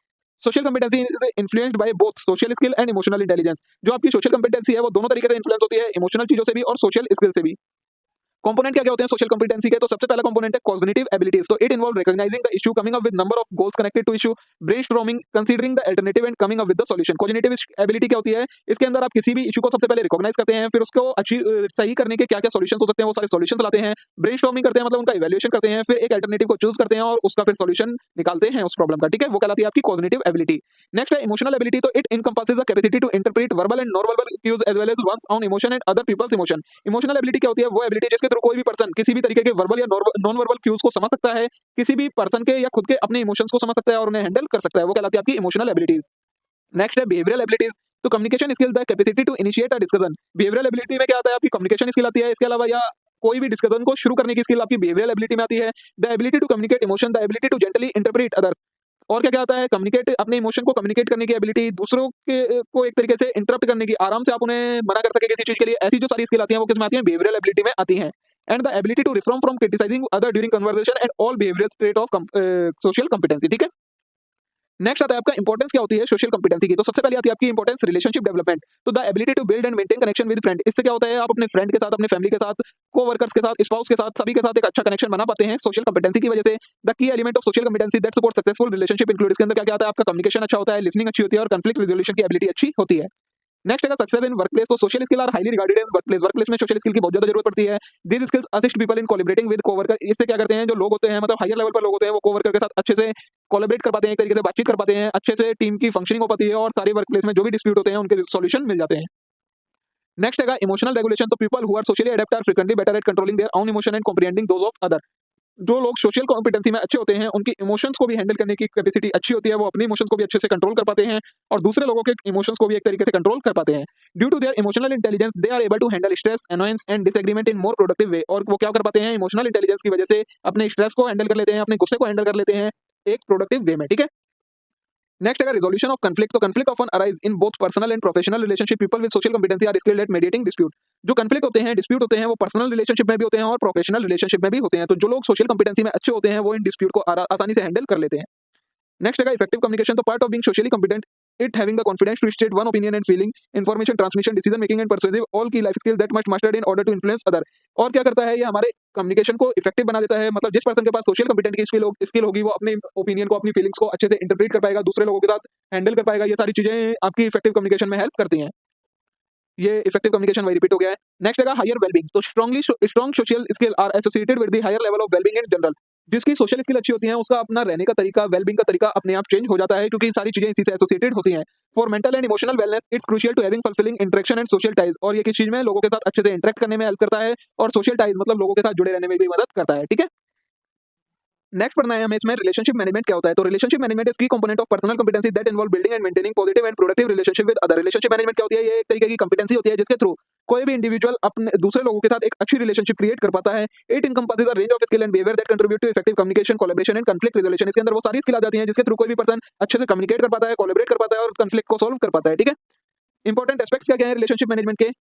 Social competency is influenced by both social skill and emotional intelligence. जो आपकी सोशल कॉम्पिटेंसी है वो दोनों तरीके से इन्फ्लुएंस होती है, इमोशनल चीजों से भी और सोशल स्किल से भी। कंपोनेंट क्या क्या होते हैं सोशल कॉम्पिटेंसी के? तो सबसे पहला कंपोनेंट है कॉग्निटिव एबिलिटीज। तो it involve recognising the issue, coming up with number of goals connected to issue, brainstorming, considering the alternative and coming up with the solution. Cognitive ability क्या होती है? इसके अंदर आप किसी भी इशू को सबसे पहले रिकॉग्नाइज करते हैं, फिर उसको सही करने के क्या क्या सॉल्यूशंस हो सकते हैं वो सारे सॉल्यूशंस लाते हैं, ब्रेनस्टॉर्मिंग करते हैं मतलब उनका इवैल्यूएशन करते हैं, फिर एक अल्टरनेटिव को चूज करते हैं और उसका फिर सॉल्यूशन निकालते हैं उस प्रॉब्लम का, ठीक है। वो कहलाती है आपकी कॉग्निटिव एबिलिटी। नेक्स्ट है इमोशनल एबिलिटी। तो it encompasses the capacity to interpret verbal and non verbal cues as well as one's own emotion and other people's emotion. Emotional ability क्या होती है? वो एबिलिटी जिसके थ्रू कोई भी पर्सन किसी भी तरीके के वर्बल या नॉन वर्बल क्यूज को समझ सकता है, किसी भी पर्सन के या खुद के अपने इमोशंस को समझ सकता है और उन्हें हैंडल कर सकता है, वो कहलाती है आपकी इमोशनल एबिलिटीज। नेक्स्ट है बिहेवियरल एबिलिटीज। तो communication skill the capacity to initiate a discussion. Behavioural ability में क्या आता है? आपकी कम्युनिकेशन स्किल आती है, इसके अलावा या कोई भी डिस्कशन को शुरू करने की स्किल आपकी बिहेवियरल एबिलिटी में आती है। The ability to communicate emotion, the ability to gently interpret other. और क्या क्या आता है? कम्युनिकेट, अपने इमोशन को कम्युनिकेट करने की एबिलिटी, दूसरों के को एक तरीके से इंटरप्ट करने की, आराम से आप उन्हें मना कर सके किसी चीज के लिए, ऐसी जो सारी स्किल आती है वो किसमें आती है? बिहेवियरल एबिलिटी में आती है। And the ability to refrain from criticising other during conversation and all behavioural trait of social competence, ठीक है। नेक्स्ट आता है आपका इंपॉर्टेंस क्या होती है सोशल कॉम्पिटेंसी की? तो सबसे पहले आती है आपकी इंपॉर्टेंस रिलेशनशिप डेवलपमेंट। तो the ability to build and maintain connection with friend. इससे क्या होता है? आप अपने फ्रेंड के साथ, अपने फैमिली के साथ, को-वर्कर्स के साथ, स्पाउस के साथ, सभी के साथ एक अच्छा कनेक्शन बना पाते हैं सोशल कॉम्पिटेंसी की वजह से। The key element of social competency that support successful relationship include. इसके अंदर क्या क्या आता है? आपका कम्युनिकेशन अच्छा होता है, लिसनिंग अच्छी होती है और कॉन्फ्लिक्ट रिजोल्यूशन की एबिलिटी अच्छी होती है। नेक्स्ट है सक्सेस इन वर्कप्लेस। तो social skill are highly regarded in workplace. Workplace में सोशल स्किल की बहुत ज्यादा जरूरत पड़ती है। This skills assist people in collaborating with coworker. इससे क्या करते हैं? जो लोग होते हैं मतलब हायर लेवल पर लोग होते हैं, वो कोवर्कर के साथ अच्छे से कोलैबोरेट कर पाते हैं, एक तरीके से बातचीत कर पाते हैं, अच्छे से टीम की फंक्शनिंग हो पाती है और सारे वर्कप्लेस में जो भी डिस्प्यूट होते हैं उनके सॉल्यूशन मिल जाते हैं। नेक्स्ट है इमोशनल रेगुलेशन। तो people who are socially adept are frequently better at controlling their own emotion and comprehending those of other. जो लोग सोशल कॉम्पिटेंसी में अच्छे होते हैं उनकी इमोशंस को भी हैंडल करने की कैपेसिटी अच्छी होती है, वो अपने इमोशंस को भी अच्छे से कंट्रोल कर पाते हैं और दूसरे लोगों के इमोशंस को भी एक तरीके से कंट्रोल कर पाते हैं। Due to their emotional intelligence they are able to handle stress, annoyance and disagreement in more productive way. और वो क्या कर पाते हैं, इमोशनल इंटेलिजेंस की वजह से अपने स्ट्रेस को हैंडल कर लेते हैं, अपने गुस्से को हैंडल कर लेते हैं एक प्रोडक्टिव वे में। ठीक है। नेक्स्ट है रिजोल्यूशन ऑफ कन्फ्लिक्ट। तो conflict often arise in both personal and professional relationship. People with social competency are skilled at mediating dispute. जो कन्फ्लिक्ट होते हैं, डिस्प्यूट होते हैं, वो पर्सनल रिलेशनशिप में भी होते हैं और प्रोफेशनल रिलेशनशिप में भी होते हैं। तो जो लोग सोशल कॉम्पिटेंसी में अच्छे होते हैं वो इन डिस्प्यूट को आसानी से हैंडल कर लेते हैं। नेक्स्ट है इफेक्टिव कम्युनिकेशन। तो part of being socially competent it having the confidence to state one opinion and feeling, information transmission, decision making and persuasive, all key life skills that must mastered in order to influence other। और क्या करता है ये, हमारे communication को effective बना देता है। मतलब जिस पर्सन के पास सोशल कॉम्पिटेंट की स्किल होगी वो अपने ओपिनियन को, अपनी फीलिंग्स को अच्छे से इंटरप्रेट कर पाएगा, दूसरे लोगों के साथ हैंडल कर पाएगा। ये सारी चीजें आपकी इफेक्टिव कम्युनिकेशन में हेल्प करती हैं। ये इफेक्टिव कम्युनिकेशन वही रिपीट हो गया है। नेक्स्ट है हायर वेलबींग। तो strong social skill are associated with the higher level of wellbeing in general. जिसकी सोशल स्किल अच्छी होती है उसका अपना रहने का तरीका, वेलबींग का तरीका अपने आप चेंज हो जाता है, क्योंकि सारी चीजें इसी से एसोसिएटेड होती हैं। For mental and emotional wellness it's crucial to having fulfilling interaction and social ties. और ये किस चीज में, लोगों के साथ अच्छे से इंटरेक्ट करने में हेल्प करता है और सोशल टाइज मतलब लोगों के साथ जुड़े रहने में भी मदद करता है। ठीक है। नेक्स्ट पढ़ना है हमें इसमें रिलेशनशिप मैनेजमेंट क्या होता है। तो रिलेशनशिप मैनेजमेंट इज की component of personal competency that involve building and maintaining positive and productive relationship with other. Relationship management क्या होती है, ये एक तरीके की कॉम्पिटेंसी होती है जिसके थ्रू कोई भी इंडिविजुअल अपने दूसरे लोगों के साथ एक अच्छी रिलेशनशिप क्रिएट कर पाता है। It encompasses a range of skill and behaviour that contribute to effective communication, collaboration and conflict resolution. इसके अंदर वो सारी स्किल आ जाती हैं जिसके थ्रू कोई भी पर्सन अच्छे से कम्युनिकेट कर पाता है, कोलैबोरेट कर पाता है और कॉन्फ्लिक्ट को सॉल्व कर पाता है। ठीक है। इंपॉर्टेंट एस्पेक्ट्स क्या क्या है रिलेशनशिप मैनेजमेंट के।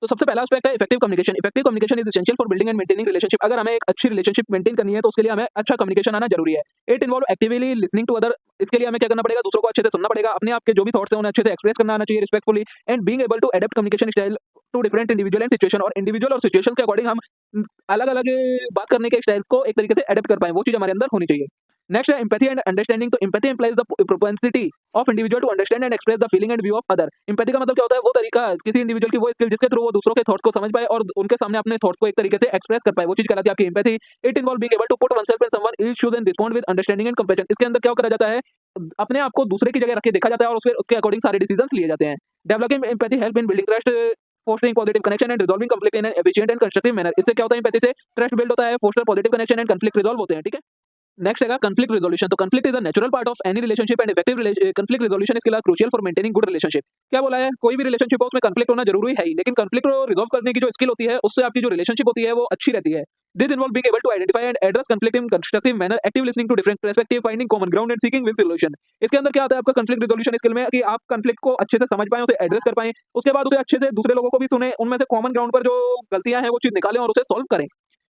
तो सबसे पहला एस्पेक्ट है effective communication. Effective communication is essential for building and maintaining relationship. अगर हमें एक अच्छी रिलेशनशिप मेंटेन करनी है तो उसके लिए हमें अच्छा कम्युनिकेशन आना जरूरी है। It involve actively listening to other. इसके लिए हमें क्या करना पड़ेगा, दूसरों को अच्छे से सुनना पड़ेगा, अपने आप के जो भी थॉट्स हैं उन्हें अच्छे से एक्सप्रेस करना आना चाहिए respectfully, and being able to adopt communication style to different individual and situation. और इंडिविजुअल और सिचुएशन के अकॉर्डिंग हम अलग अलग बात करने के स्टाइल को एक तरीके से अडॉप्ट कर पाए, वो चीज हमारे अंदर होनी चाहिए। नेक्स्ट है एम्पैथी एंड अंडरस्टैंडिंग। तो empathy implies the propensity of individual to understand and express the feeling and view of other. Empathy का मतलब क्या होता है, वो तरीका, किसी इंडिविजुअल की वो स्किल जिसके थ्रू वो दूसरों के थॉट्स को समझ पाए और उनके सामने अपने थॉट्स को एक तरीके से एक्सप्रेस कर पाए, वो चीज कहलाती है आपकी empathy. It involve being able to put oneself in someone else's shoes and respond with understanding and compassion. इसके अंदर क्या करा जाता है, अपने आप को दूसरे की जगह रख के देखा जाता है और उसके अकॉर्डिंग सारे डिसीजंस लिए जाते हैं। Developing empathy help in building trust, fostering positive connection and resolving conflict in an efficient and constructive manner. इससे क्या होता है, एम्पैथी से ट्रस्ट बिल्ड होता है, foster positive connection and conflict resolve होते हैं। ठीक है। नेक्स्ट है कॉन्फ्लिक्ट रिजोल्यूशन। तो conflict is a natural part of any relationship and effective conflict resolution इसके लिए crucial for maintaining good relationship. क्या बोला है, कोई भी रिलेशनशिप हो उसमें कॉन्फ्लिक्ट होना जरूरी है ही, लेकिन कॉन्फ्लिक्ट को रिजॉल्व करने की जो स्किल होती है उससे आपकी जो रिलेशनशिप होती है वो अच्छी रहती है। This involve being able to identify and address conflict in constructive manner, active listening to different perspective, finding common ground and seeking with solution. इसके अंदर क्या आता है आपका कॉन्फ्लिक्ट रिजोल्यूशन स्किल में, कि आप कॉन्फ्लिक्ट को अच्छे से समझ पाएं, उसे एड्रेस कर पाएं, उसके बाद उसे अच्छे से दूसरे लोगों को भी सुने, उनमें से कॉमन ग्राउंड पर जो गलतियां हैं वो चीज निकालें और उसे सॉल्व करें।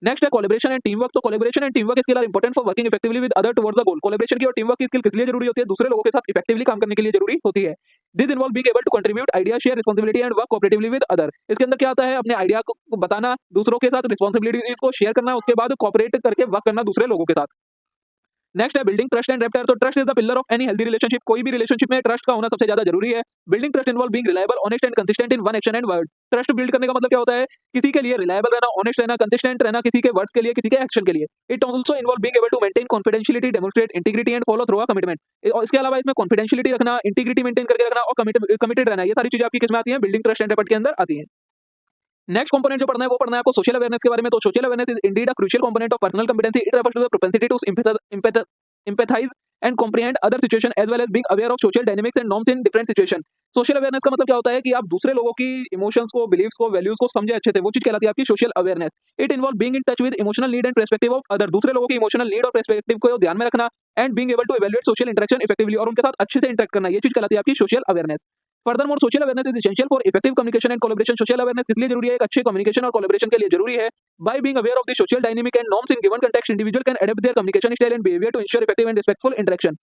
नेक्स्ट है कोलैबोरेशन एंड टीम वर्क। तो collaboration and team work skill are important for working effectively with other towards the goal. Collaboration की और टीम वर्क की स्किल किस लिए जरूरी होती है, दूसरे लोगों के साथ इफेक्टिवली काम करने के लिए जरूरी होती है। This involve being able to contribute idea, share responsibility and work cooperatively with other. इसके अंदर क्या आता है, अपने आइडिया को बताना, दूसरों के साथ रिस्पांसिबिलिटीज को शेयर करना, उसके बाद कोऑपरेट करके वर्क करना दूसरे लोगों के साथ। नेक्स्ट है बिल्डिंग ट्रस्ट एंड रेप्टायर। तो trust is the pillar of any healthy relationship. कोई भी रिलेशनशिप में ट्रस्ट का होना सबसे ज्यादा जरूरी है। Building trust involve being reliable, honest and consistent in one action and word. Trust build करने का मतलब क्या होता है, किसी के लिए रिलायबल रहना, ऑनेस्ट रहना, कंसिस्टेंट रहना, किसी के वर्ड्स के लिए, किसी के एक्शन के लिए। It also involve being able to maintain confidentiality, demonstrate integrity and follow through a commitment. और इसके अलावा इसमें कॉन्फिडेंशियलिटी रखना, इंटीग्रिटी मेंटेन करके रखना और कमिटेड रहना, ये सारी चीजें आपकी किसमें आती हैं, बिल्डिंग ट्रस्ट एंड रेपट के अंदर आती हैं। नेक्स्ट कंपोनेंट जो पढ़ना है वो पढ़ना है आपको सोशल अवेयरनेस के बारे में। तो social awareness is indeed a crucial component of personal competency. It refers to the propensity to empathize and comprehend other situation as well as being aware of social dynamics and norms in different situation। Social awareness का मतलब क्या होता है कि आप दूसरे लोगों की इमोशंस को, बिलीव्स को, वैल्यूज को समझे अच्छे से, वो चीज कहलाती है आपकी social awareness. It involve being in touch with emotional need and perspective of other. दूसरे लोगों की इमोशनल नीड और पर्सपेक्टिव को ध्यान में रखना, and being able to evaluate social interaction effectively, और उनके साथ अच्छे से इंटरेक्ट करना, ये चीज कहलाती है आपकी social awareness. Furthermore social awareness is essential for effective communication and collaboration. Social awareness इसलिए जरूरी है, एक अच्छे कम्युनिकेशन और कोलैबोरेशन के लिए जरूरी है। By being aware of the social dynamic and norms in given context, individual can adopt their communication style and behaviour to ensure effective and respectful interaction.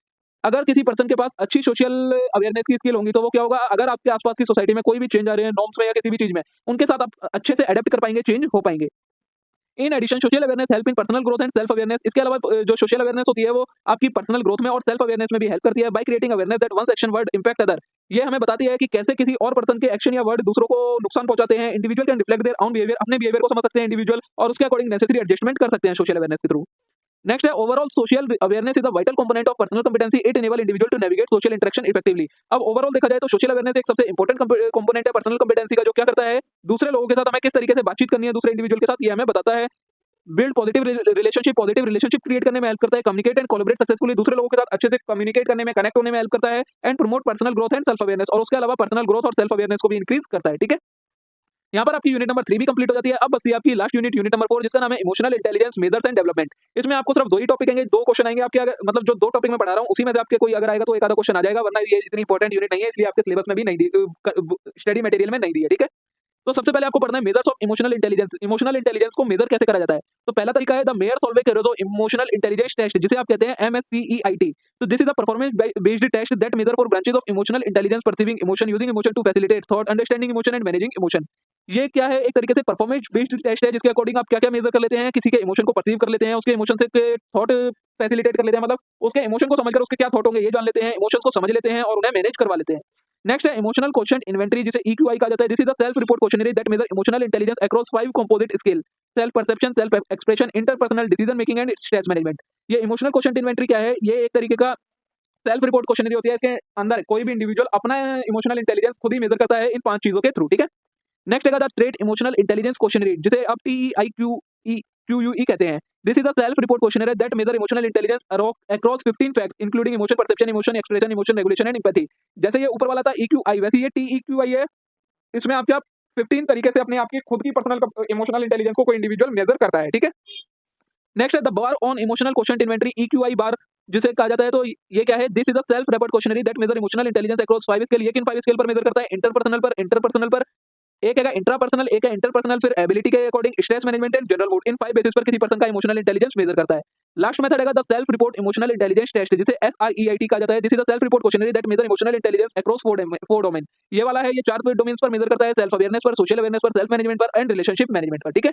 अगर किसी पर्सन के पास अच्छी सोशल अवेयरनेस की स्किल होंगी तो वो क्या होगा, अगर आपके आसपास की सोसाइटी में कोई भी चेंज आ रहे हैं नॉर्म्स में या किसी भी चीज में, उनके साथ आप अच्छे से अडेप्ट कर पाएंगे, चेंज हो पाएंगे। In addition social awareness help in personal growth and self awareness. इसके अलावा जो सोशल अवेयरनेस होती है वो आपकी पर्सनल ग्रोथ में और सेल्फ अवेयरनेस में भी हेल्प करती है। By creating awareness that one's action word impact other. ये हमें बताती है कि कैसे किसी और पर्सन के एक्शन या वर्ड दूसरों को नुकसान पहुंचाते हैं। Individual can reflect their own behaviour, अपने बिहेवियर को समझ सकते हैं इंडिविजुअल और उसके अकॉर्डिंग नेसेसरी एडजस्टमेंट कर सकते हैं सोशल अवेयरनेस के थ्रू। नेक्स्ट है overall social awareness is a vital component of personal competency, it enable individual to navigate social interaction effectively. अब ओवरऑल देखा जाए तो सोशल अवेयरनेस एक सबसे इंपॉर्टेंट कंपोनेंट है पर्सनल कॉम्पिटेंसी का, जो क्या करता है दूसरे लोगों के साथ हमें किस तरीके से बातचीत करनी है दूसरे इंडिविजुअल के साथ, ये हमें बताता है। बिल्ड पॉजिटिव रिलेशनशिप क्रिएट करने में हेल्प करता है। कम्युनिकेट एंड कोलैबोरेट सक्सेसफुली, दूसरे लोगों के साथ अच्छे से कम्युनिकेट करने में, कनेक्ट होने में हेल्प करता है। And promote personal growth and self awareness, और उसके अलावा पर्सनल ग्रोथ और सेल्फ अवेयरनेस को भी इंक्रीज करता है। ठीक है, यहाँ पर आपकी यूनिट नंबर 3 भी कंप्लीट हो जाती है। अब बस आपकी लास्ट यूनिट, यूनिट नंबर 4, जिसका नाम है emotional intelligence measures and development. इसमें आपको सिर्फ 2 ही टॉपिक आएंगे, 2 क्वेश्चन आएंगे आपके, अगर मतलब जो 2 टॉपिक मैं पढ़ा रहा हूँ उसी में से आपके कोई अगर आएगा तो एक आधा क्वेश्चन आ जाएगा, वरना ये इतनी इंपॉर्टेंट यूनिट नहीं है, इसलिए आपके सिलेबस में भी नहीं दी, स्टडी मटेरियल में नहीं दी है। ठीक है, तो सबसे पहले आपको पढ़ना है measures of emotional intelligence. Emotional intelligence को मेजर कैसे करा जाता है? तो पहला तरीका है the Mayer Salovey Caruso emotional intelligence test, जिसे आप कहते हैं MSCEIT। तो this is a performance based test that measure four branches of emotional intelligence, perceiving emotion, using emotion to facilitate thought, understanding emotion and managing emotion. ये क्या है? एक तरीके से परफॉर्मेंस बेस्ड टेस्ट है, जिसके अकॉर्डिंग आप क्या-क्या मेजर कर लेते हैं, किसी के इमोशन को परसीव कर लेते हैं, उसके इमोशन से थॉट फैसिलिटेट कर लेते हैं, मतलब उसके इमोशन को समझकर उसके क्या थॉट होंगे ये जान लेते हैं, इमोशंस को समझ लेते हैं और उन्हें मैनेज करवा लेते हैं। नेक्स्ट है इमोशनल क्वोशिएंट इन्वेंटरी, जिसे EQI कहा जाता है। This is the self report questionnaire that measure emotional intelligence across 5 composite scale: self perception, self expression, interpersonal decision making and stress management. ये इमोशनल क्वोशिएंट इन्वेंटरी क्या है? ये एक तरीके का सेल्फ रिपोर्ट क्वेश्चनरी होती है। इसके अंदर कोई भी इंडिविजुअल अपना इमोशनल इंटेलिजेंस खुद ही मेजर करता है इन 5 चीजों के थ्रू। ठीक है, नेक्स्ट है the trait emotional intelligence questionnaire, जिसे आप TEIQE कहते हैं। This is a self report questionnaire that measure emotional intelligence across 15 facts including emotion perception, emotion expression, emotion regulation and empathy. जैसे ये ऊपर वाला था EQI, वैसे ये TEQI है। इसमें आप क्या 15 तरीके से अपने आपकी खुद की पर्सनल इमोशनल इंटेलिजेंस को कोई इंडिविजुअल मेजर करता है। ठीक है, नेक्स्ट है the bar on emotional quotient inventory EQI bar, जिसे कहा जाता है। तो ये क्या है? This is a self report questionnaire that measure emotional intelligence across 5 scale. ये किन 5 स्केल पर मेजर करता है? इंटरपर्सनल पर, एक है इंट्रापर्सनल, एक है इंटरपर्सनल, फिर एबिलिटी के according, stress management and general mood. इन 5 बेसिस पर किसी पर्सन का इमोशनल इंटेलिजेंस मेजर करता है। लास्ट मेथड है the self report emotional intelligence test, जिसे SREIT कहा जाता है। This is the self report questionnaire that measure emotional intelligence across 4 domain. ये वाला है, ये 4 डोमेन्स पर मेजर करता है: सेल्फ अवेयरनेस पर, सोशल अवेयरनेस पर, सेल्फ मैनेजमेंट पर एंड रिलेशनशिप मैनेजमेंट पर। ठीक है,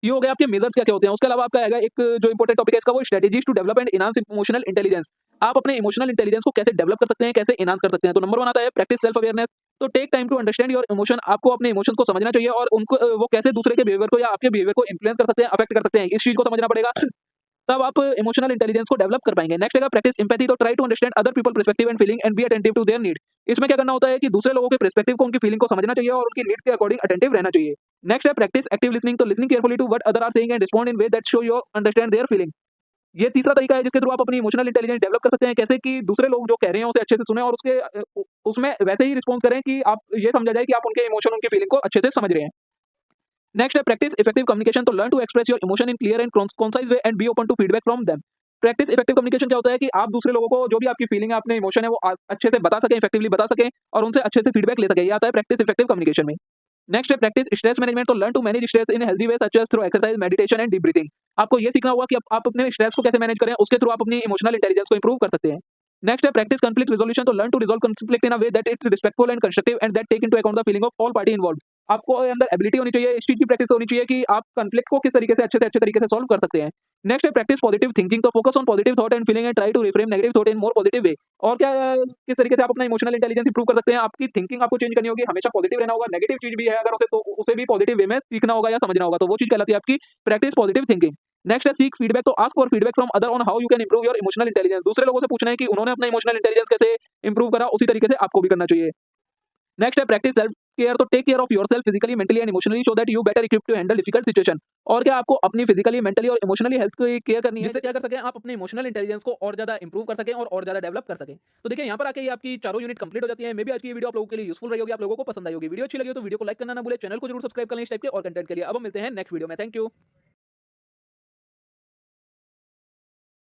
ये हो गया आपके मेजर्स क्या क्या होते हैं। उसके अलावा आपका आएगा एक जो इंपॉर्टेंट टॉपिक है इसका, वो strategies to develop and enhance emotional intelligence. आप अपने इमोशनल इंटेलिजेंस को कैसे डेवलप कर सकते हैं, कैसे एनहांस कर सकते हैं। तो नंबर 1 आता है प्रैक्टिस सेल्फ अवेयरनेस। तो take time to understand your emotion. आपको अपने इमोशंस को समझना चाहिए और उनको वो कैसे दूसरे के बिहेवियर को या आपके बिहेवियर को इन्फ्लुएंस कर सकते हैं, अफेक्ट कर सकते हैं, इस चीज को समझना पड़ेगा, तब आप इमोशनल इंटेलिजेंस को डेवलप कर पाएंगे। नेक्स्ट है प्रैक्टिस एम्पैथी। तो try to understand other people perspective and feeling and be attentive to their need. इसमें क्या करना होता है कि दूसरे लोगों के पर्सपेक्टिव को, उनकी फीलिंग को समझना चाहिए और उनकी नीड्स के अकॉर्डिंग अटेंटिव रहना चाहिए। नेक्स्ट है प्रैक्टिस एक्टिव लिसनिंग। तो listening carefully to what other are saying and respond in way that show you understand their feeling. ये तीसरा तरीका है जिसके थ्रू आप अपनी इमोशनल इंटेलिजेंस डेवलप कर सकते हैं, कैसे कि दूसरे लोग जो कह रहे हैं उसे अच्छे से सुने और उसमें वैसे ही रिस्पॉन्स करें कि आप ये समझा जाए कि आप उनके इमोशन, उनकी फीलिंग को अच्छे से समझ रहे हैं। नेक्स्ट है प्रैक्टिस इफेक्टिव कम्युनिकेशन। तो learn to express your emotion in clear and concise way and be open to feedback from them. Practice effective communication क्या होता है कि आप दूसरे लोगों को जो भी आपकी फीलिंग है, अपने इमोशन है, वो अच्छे से बता सकें, इफेक्टिवली बता सकें और उनसे अच्छे से फीडबैक ले सकें। ये आता है प्रैक्टिस इफेक्टिव कम्युनिकेशन में। नेक्स्ट है प्रैक्टिस स्ट्रेस मैनेजमेंट। तो learn to manage stress in healthy way such as through exercise, meditation and deep breathing. आपको ये सीखना होगा कि आप अपने स्ट्रेस को कैसे मैनेज करें, उसके थ्रू आप अपनी इमोशनल इंटेलिजेंस को इंप्रूव कर सकते हैं। नेक्स्ट है प्रैक्टिस कॉन्फ्लिक्ट रिजोल्यूशन। तो learn to resolve conflict in a way that is respectful and constructive and that take into account the feeling of all party involved. आपको अंदर एबिलिटी होनी चाहिए, इस चीज की प्रैक्टिस होनी चाहिए कि आप कॉन्फ्लिक्ट को किस तरीके से अच्छे तरीके से सॉल्व कर सकते हैं। नेक्स्ट है प्रैक्टिस पॉजिटिव थिंकिंग। तो focus on positive thought and feeling and try to reframe negative thought in more positive way. और क्या किस तरीके से आप अपना इमोशनल इंटेलिजेंस इंप्रूव कर सकते हैं? आपकी थिंकिंग आपको चेंज करनी होगी, हमेशा पॉजिटिव रहना होगा। नेगेटिव चीज भी है अगर उसे भी पॉजिटिव वे में सीखना होगा या समझना होगा, तो वो चीज कहलाती है आपकी प्रैक्टिस पॉजिटिव थिंकिंग। नेक्स्ट है सीक फीडबैक। तो ask for feedback from other on how you can improve your emotional intelligence. दूसरे लोगों से पूछना है कि उन्होंने अपना इमोशनल इंटेलिजेंस कैसे इंप्रूव करा, उसी तरीके से आपको भी करना चाहिए। नेक्स्ट है प्रैक्टिस सेल्फ केयर। तो take care of yourself physically, mentally and emotionally so that you better equipped to handle difficult situation. और क्या आपको अपनी फिजिकली, मेंटली और इमोशनली हेल्थ की केयर करनी है, जिससे क्या कर सकें आप अपने इमोशनल इंटेलिजेंस को और ज्यादा इंप्रूव कर सकें और ज्यादा डेवलप कर सकें। तो देखिए यहाँ पर आके ये आपकी चारों यूनिट कंप्लीट हो जाती है। मे भी आज की वीडियो आप लोगों के लिए यूजफुल रही होगी, आप लोगों को पसंद आई होगी। वीडियो अच्छी लगी हो तो वीडियो को लाइक करना ना भूले, चैनल को जरूर सब्सक्राइब कर लें इस टाइप के और कंटेंट के लिए। अब हम मिलते हैं नेक्स्ट वीडियो में। Thank you.